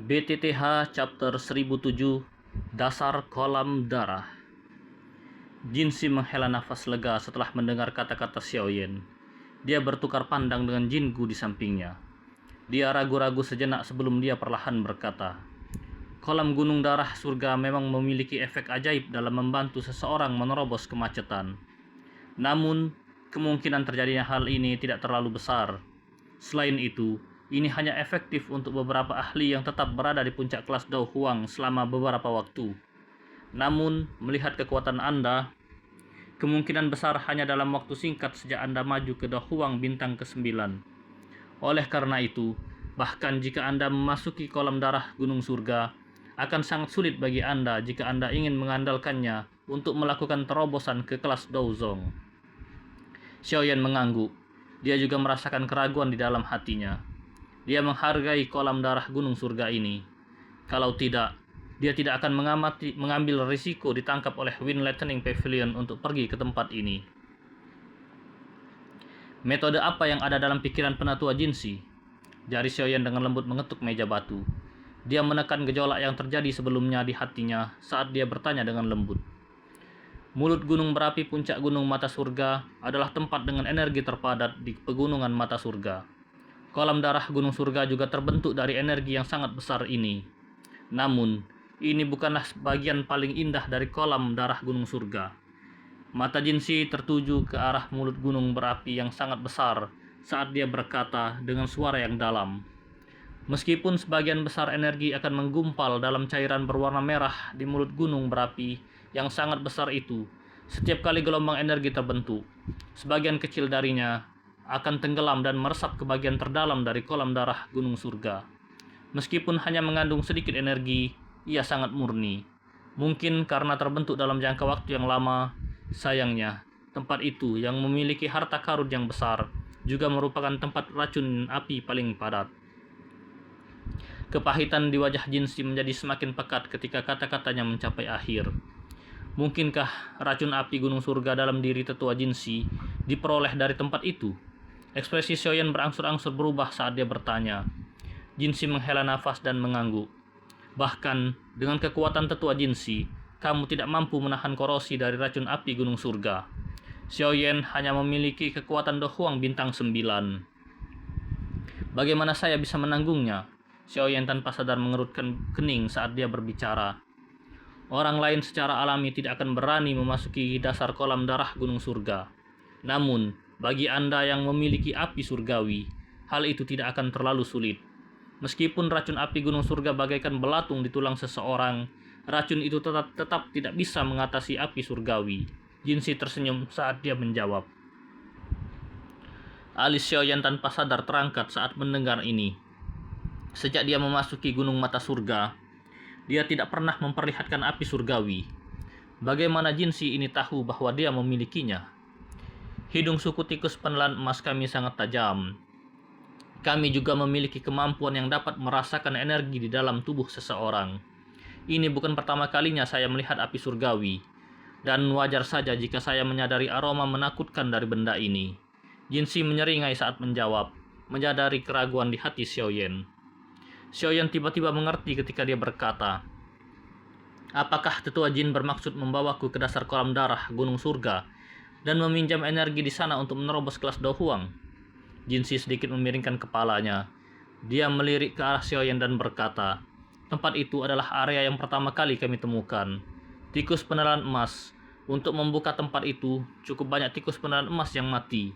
BTTH Chapter 1007 Dasar Kolam Darah. Jinsi menghela nafas lega setelah mendengar kata-kata Xiaoyan. Dia bertukar pandang dengan Jinggu di sampingnya. Dia ragu-ragu sejenak sebelum dia perlahan berkata, "Kolam gunung darah surga memang memiliki efek ajaib dalam membantu seseorang menerobos kemacetan. Namun, kemungkinan terjadinya hal ini tidak terlalu besar. Selain itu, ini hanya efektif untuk beberapa ahli yang tetap berada di puncak kelas Dao Huang selama beberapa waktu. Namun, melihat kekuatan Anda, kemungkinan besar hanya dalam waktu singkat sejak Anda maju ke Dao Huang bintang ke-9. Oleh karena itu, bahkan jika Anda memasuki kolam darah gunung surga, akan sangat sulit bagi Anda jika Anda ingin mengandalkannya untuk melakukan terobosan ke kelas Dao Zong." Xiaoyan mengangguk. Dia juga merasakan keraguan di dalam hatinya. Dia menghargai kolam darah gunung surga ini. Kalau tidak, dia tidak akan mengambil risiko ditangkap oleh Wind Lightning Pavilion untuk pergi ke tempat ini. "Metode apa yang ada dalam pikiran penatua Jinsi?" Jari Xiaoyan dengan lembut mengetuk meja batu. Dia menekan gejolak yang terjadi sebelumnya di hatinya saat dia bertanya dengan lembut. Mulut gunung berapi puncak gunung mata surga adalah tempat dengan energi terpadat di pegunungan mata surga. Kolam darah gunung surga juga terbentuk dari energi yang sangat besar ini. Namun, ini bukanlah bagian paling indah dari kolam darah gunung surga. Mata Jinsi tertuju ke arah mulut gunung berapi yang sangat besar saat dia berkata dengan suara yang dalam. Meskipun sebagian besar energi akan menggumpal dalam cairan berwarna merah di mulut gunung berapi yang sangat besar itu, setiap kali gelombang energi terbentuk, sebagian kecil darinya akan tenggelam dan meresap ke bagian terdalam dari kolam darah gunung surga. Meskipun hanya mengandung sedikit energi, ia sangat murni. Mungkin karena terbentuk dalam jangka waktu yang lama, sayangnya, tempat itu yang memiliki harta karun yang besar juga merupakan tempat racun api paling padat. Kepahitan di wajah Jinsi menjadi semakin pekat ketika kata-katanya mencapai akhir. Mungkinkah racun api gunung surga dalam diri tetua Jinsi diperoleh dari tempat itu? Ekspresi Xiaoyan berangsur-angsur berubah saat dia bertanya. Jinsi menghela nafas dan mengangguk. "Bahkan dengan kekuatan tetua Jinsi, kamu tidak mampu menahan korosi dari racun api gunung surga. Xiaoyan hanya memiliki kekuatan Dao Huang bintang 9. Bagaimana saya bisa menanggungnya?" Xiaoyan tanpa sadar mengerutkan kening saat dia berbicara. Orang lain secara alami tidak akan berani memasuki dasar kolam darah gunung surga. Namun, bagi Anda yang memiliki api surgawi, hal itu tidak akan terlalu sulit. Meskipun racun api gunung surga bagaikan belatung di tulang seseorang, racun itu tetap tidak bisa mengatasi api surgawi. Jinsi tersenyum saat dia menjawab. Alis Xiaoyan tanpa sadar terangkat saat mendengar ini. Sejak dia memasuki gunung mata surga, dia tidak pernah memperlihatkan api surgawi. Bagaimana Jinsi ini tahu bahwa dia memilikinya? "Hidung suku tikus penelan emas kami sangat tajam. Kami juga memiliki kemampuan yang dapat merasakan energi di dalam tubuh seseorang. Ini bukan pertama kalinya saya melihat api surgawi, dan wajar saja jika saya menyadari aroma menakutkan dari benda ini." Jinsi menyeringai saat menjawab, menyadari keraguan di hati Xiaoyan. Xiaoyan tiba-tiba mengerti ketika dia berkata, "Apakah tetua Jin bermaksud membawaku ke dasar kolam darah gunung surga dan meminjam energi di sana untuk menerobos kelas Dao Huang?" Jinsi sedikit memiringkan kepalanya. Dia melirik ke arah Xiaoyan dan berkata, "Tempat itu adalah area yang pertama kali kami temukan. Tikus penelan emas. Untuk membuka tempat itu, cukup banyak tikus penelan emas yang mati.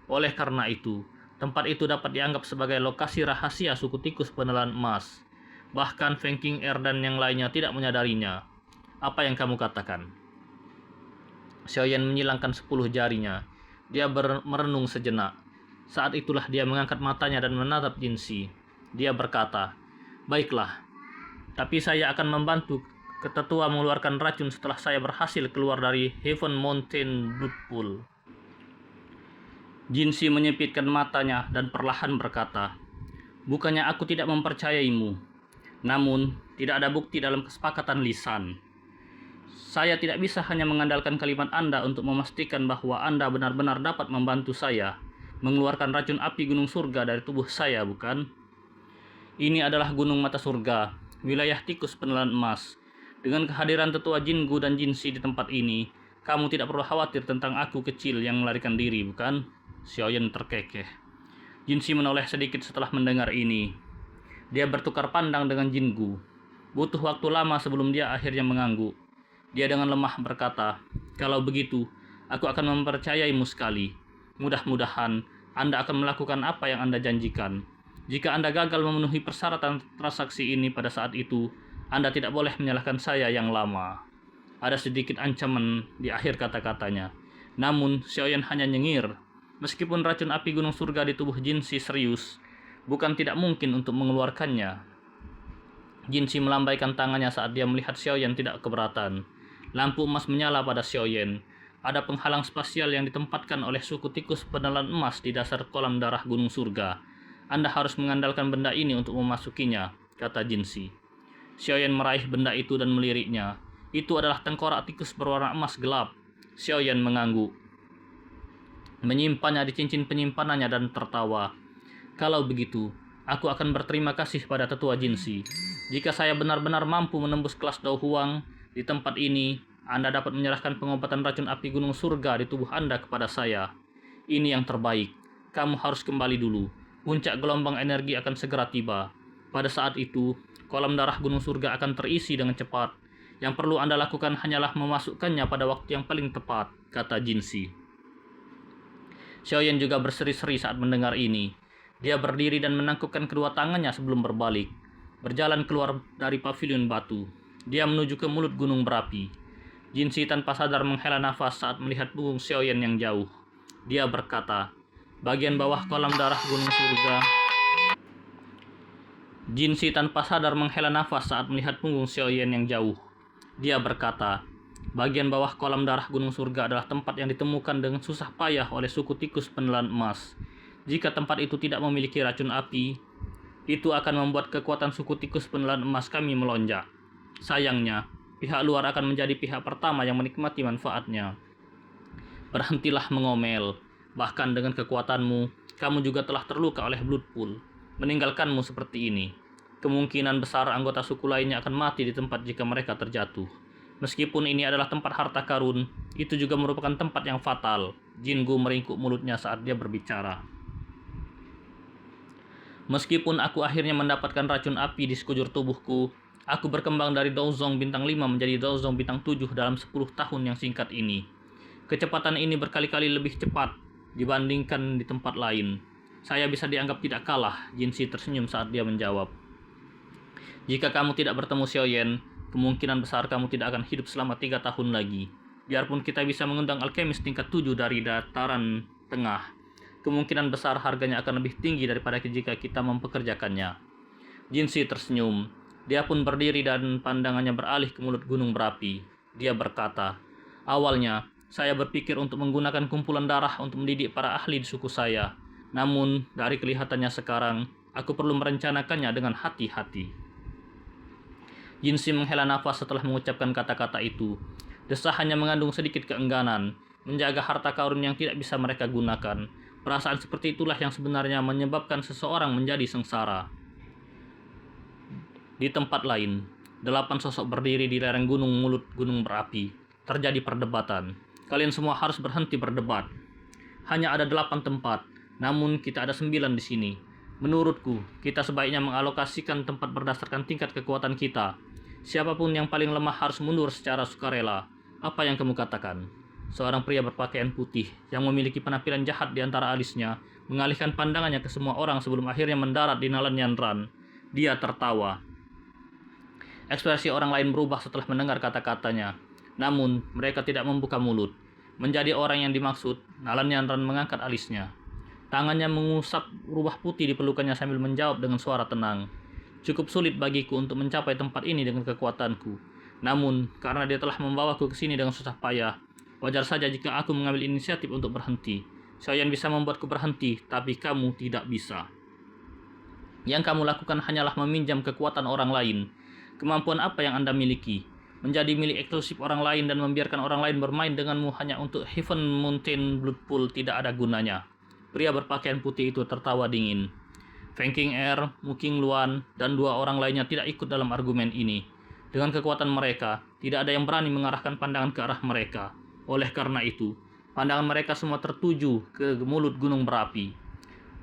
Oleh karena itu, tempat itu dapat dianggap sebagai lokasi rahasia suku tikus penelan emas. Bahkan Feng Qing'er dan yang lainnya tidak menyadarinya. Apa yang kamu katakan?" Xiaoyan menyilangkan 10 jarinya. Dia merenung sejenak. Saat itulah dia mengangkat matanya dan menatap Jinsi. Dia berkata, "Baiklah, tapi saya akan membantu ketetua mengeluarkan racun setelah saya berhasil keluar dari Heaven Mountain Blood Pool." Jinsi menyipitkan matanya dan perlahan berkata, "Bukannya aku tidak mempercayaimu. Namun, tidak ada bukti dalam kesepakatan lisan. Saya tidak bisa hanya mengandalkan kalimat Anda untuk memastikan bahwa Anda benar-benar dapat membantu saya mengeluarkan racun api gunung surga dari tubuh saya, bukan?" Ini adalah Gunung Mata Surga, wilayah tikus penelan emas. Dengan kehadiran tetua Jingu dan Jinsi di tempat ini, kamu tidak perlu khawatir tentang aku kecil yang melarikan diri, bukan? Xiaoyan terkekeh. Jinsi menoleh sedikit setelah mendengar ini. Dia bertukar pandang dengan Jingu. Butuh waktu lama sebelum dia akhirnya mengangguk. Dia dengan lemah berkata, "Kalau begitu, aku akan mempercayaimu sekali. Mudah-mudahan Anda akan melakukan apa yang Anda janjikan. Jika Anda gagal memenuhi persyaratan transaksi ini pada saat itu, Anda tidak boleh menyalahkan saya yang lama." Ada sedikit ancaman di akhir kata-katanya. Namun, Xiaoyan hanya nyengir. Meskipun racun api gunung surga di tubuh Jinsi serius, bukan tidak mungkin untuk mengeluarkannya. Jinsi melambaikan tangannya saat dia melihat Xiaoyan tidak keberatan. Lampu emas menyala pada Xiaoyan. Ada penghalang spasial yang ditempatkan oleh suku tikus penelan emas di dasar kolam darah gunung surga. Anda harus mengandalkan benda ini untuk memasukinya, kata Jinsi. Xiaoyan meraih benda itu dan meliriknya. Itu adalah tengkorak tikus berwarna emas gelap. Xiaoyan mengangguk, menyimpannya di cincin penyimpanannya dan tertawa. Kalau begitu, aku akan berterima kasih pada tetua Jinsi. Jika saya benar-benar mampu menembus kelas Dao Huang di tempat ini, Anda dapat menyerahkan pengobatan racun api gunung surga di tubuh Anda kepada saya. Ini yang terbaik. Kamu harus kembali dulu. Puncak gelombang energi akan segera tiba. Pada saat itu, kolam darah gunung surga akan terisi dengan cepat. Yang perlu Anda lakukan hanyalah memasukkannya pada waktu yang paling tepat, kata Jinsi. Xiaoyan juga berseri-seri saat mendengar ini. Dia berdiri dan menangkupkan kedua tangannya sebelum berbalik. Berjalan keluar dari pavilion batu. Dia menuju ke mulut gunung berapi. Jinsi tanpa sadar menghela nafas saat melihat punggung Xiaoyan yang jauh. Dia berkata, bagian bawah kolam darah gunung surga. Jinsi tanpa sadar menghela nafas saat melihat punggung Xiaoyan yang jauh. Dia berkata, bagian bawah kolam darah gunung surga adalah tempat yang ditemukan dengan susah payah oleh suku tikus penelan emas. Jika tempat itu tidak memiliki racun api, itu akan membuat kekuatan suku tikus penelan emas kami melonjak. Sayangnya, pihak luar akan menjadi pihak pertama yang menikmati manfaatnya. Berhentilah mengomel. Bahkan dengan kekuatanmu, kamu juga telah terluka oleh Bloodpool. Meninggalkanmu seperti ini. Kemungkinan besar anggota suku lainnya akan mati di tempat jika mereka terjatuh. Meskipun ini adalah tempat harta karun, itu juga merupakan tempat yang fatal. Jingu meringkuk mulutnya saat dia berbicara. Meskipun aku akhirnya mendapatkan racun api di sekujur tubuhku, aku berkembang dari Daozong bintang 5 menjadi Daozong bintang 7 dalam 10 tahun yang singkat ini. Kecepatan ini berkali-kali lebih cepat dibandingkan di tempat lain. Saya bisa dianggap tidak kalah, Jinsi tersenyum saat dia menjawab. Jika kamu tidak bertemu Xiaoyan, kemungkinan besar kamu tidak akan hidup selama 3 tahun lagi. Biarpun kita bisa mengundang alkemis tingkat 7 dari dataran tengah, kemungkinan besar harganya akan lebih tinggi daripada jika kita mempekerjakannya. Jinsi tersenyum. Dia pun berdiri dan pandangannya beralih ke mulut gunung berapi. Dia berkata, awalnya, saya berpikir untuk menggunakan kumpulan darah untuk mendidik para ahli di suku saya. Namun, dari kelihatannya sekarang, aku perlu merencanakannya dengan hati-hati. Jinsi menghela nafas setelah mengucapkan kata-kata itu. Desahannya mengandung sedikit keengganan, menjaga harta karun yang tidak bisa mereka gunakan. Perasaan seperti itulah yang sebenarnya menyebabkan seseorang menjadi sengsara. Di tempat lain, 8 sosok berdiri di lereng gunung mulut gunung berapi. Terjadi perdebatan. Kalian semua harus berhenti berdebat. Hanya ada 8 tempat, namun kita ada 9 di sini. Menurutku, kita sebaiknya mengalokasikan tempat berdasarkan tingkat kekuatan kita. Siapapun yang paling lemah harus mundur secara sukarela. Apa yang kamu katakan? Seorang pria berpakaian putih yang memiliki penampilan jahat di antara alisnya mengalihkan pandangannya ke semua orang sebelum akhirnya mendarat di Nalanyan Ran. Dia tertawa. Ekspresi orang lain berubah setelah mendengar kata-katanya. Namun, mereka tidak membuka mulut. Menjadi orang yang dimaksud, Nalanyan Ran mengangkat alisnya. Tangannya mengusap rubah putih di pelukannya sambil menjawab dengan suara tenang. Cukup sulit bagiku untuk mencapai tempat ini dengan kekuatanku. Namun, karena dia telah membawaku ke sini dengan susah payah, wajar saja jika aku mengambil inisiatif untuk berhenti. Xiaoyan bisa membuatku berhenti, tapi kamu tidak bisa. Yang kamu lakukan hanyalah meminjam kekuatan orang lain. Kemampuan apa yang Anda miliki? Menjadi milik eksklusif orang lain dan membiarkan orang lain bermain denganmu hanya untuk Heaven Mountain Bloodpool tidak ada gunanya. Pria berpakaian putih itu tertawa dingin. Feng Qing'er, Mu Qingluan, dan 2 orang lainnya tidak ikut dalam argumen ini. Dengan kekuatan mereka, tidak ada yang berani mengarahkan pandangan ke arah mereka. Oleh karena itu, pandangan mereka semua tertuju ke mulut gunung berapi.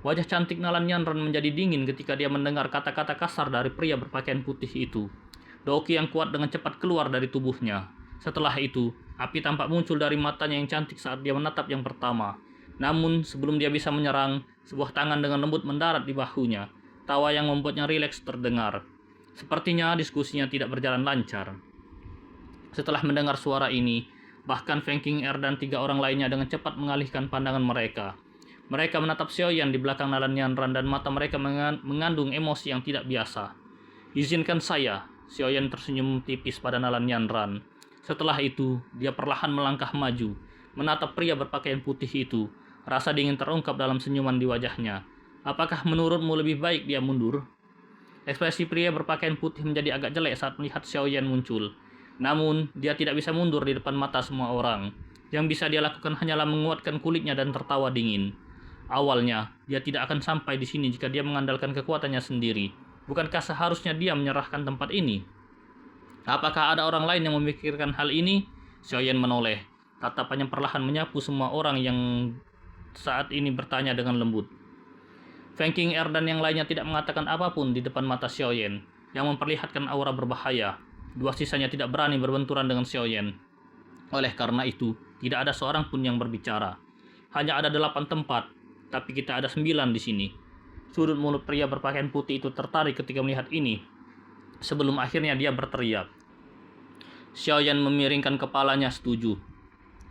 Wajah cantik Nalan Yanran menjadi dingin ketika dia mendengar kata-kata kasar dari pria berpakaian putih itu. Doki yang kuat dengan cepat keluar dari tubuhnya. Setelah itu, api tampak muncul dari matanya yang cantik saat dia menatap yang pertama. Namun, sebelum dia bisa menyerang, sebuah tangan dengan lembut mendarat di bahunya. Tawa yang membuatnya rileks terdengar. Sepertinya diskusinya tidak berjalan lancar. Setelah mendengar suara ini, bahkan Feng Qing'er dan 3 orang lainnya dengan cepat mengalihkan pandangan mereka. Mereka menatap Xiaoyan di belakang Nalan Yanran dan mata mereka mengandung emosi yang tidak biasa. Izinkan saya, Xiaoyan tersenyum tipis pada Nalan Yanran. Setelah itu, dia perlahan melangkah maju, menatap pria berpakaian putih itu. Rasa dingin terungkap dalam senyuman di wajahnya. Apakah menurutmu lebih baik dia mundur? Ekspresi pria berpakaian putih menjadi agak jelek saat melihat Xiaoyan muncul. Namun, dia tidak bisa mundur di depan mata semua orang. Yang bisa dia lakukan hanyalah menguatkan kulitnya dan tertawa dingin. Awalnya, dia tidak akan sampai di sini jika dia mengandalkan kekuatannya sendiri. Bukankah seharusnya dia menyerahkan tempat ini? Apakah ada orang lain yang memikirkan hal ini? Xiaoyan menoleh. Tatapannya perlahan menyapu semua orang yang saat ini bertanya dengan lembut. Feng Qing'er dan yang lainnya tidak mengatakan apapun di depan mata Xiaoyan, yang memperlihatkan aura berbahaya. 2 sisanya tidak berani berbenturan dengan Xiaoyan. Oleh karena itu, tidak ada seorang pun yang berbicara. Hanya ada 8 tempat, tapi kita ada 9 di sini. Sudut mulut pria berpakaian putih itu tertarik ketika melihat ini. Sebelum akhirnya dia berteriak. Xiaoyan memiringkan kepalanya setuju.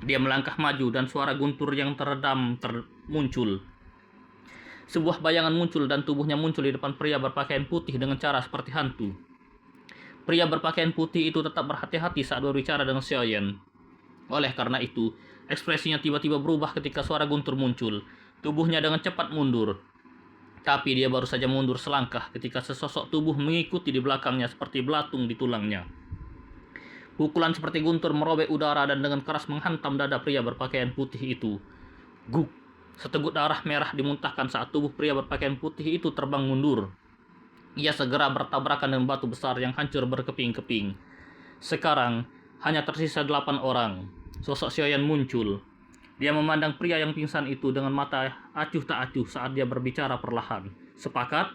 Dia melangkah maju dan suara guntur yang teredam muncul. Sebuah bayangan muncul dan tubuhnya muncul di depan pria berpakaian putih dengan cara seperti hantu. Pria berpakaian putih itu tetap berhati-hati saat berbicara dengan Xiaoyan. Oleh karena itu, ekspresinya tiba-tiba berubah ketika suara guntur muncul. Tubuhnya dengan cepat mundur. Tapi dia baru saja mundur selangkah ketika sesosok tubuh mengikuti di belakangnya seperti belatung di tulangnya. Pukulan seperti guntur merobek udara dan dengan keras menghantam dada pria berpakaian putih itu. Guk! Seteguk darah merah dimuntahkan saat tubuh pria berpakaian putih itu terbang mundur. Ia segera bertabrakan dengan batu besar yang hancur berkeping-keping. Sekarang, hanya tersisa 8 orang. Sosok Xiaoyan muncul. Dia memandang pria yang pingsan itu dengan mata acuh tak acuh saat dia berbicara perlahan. Sepakat?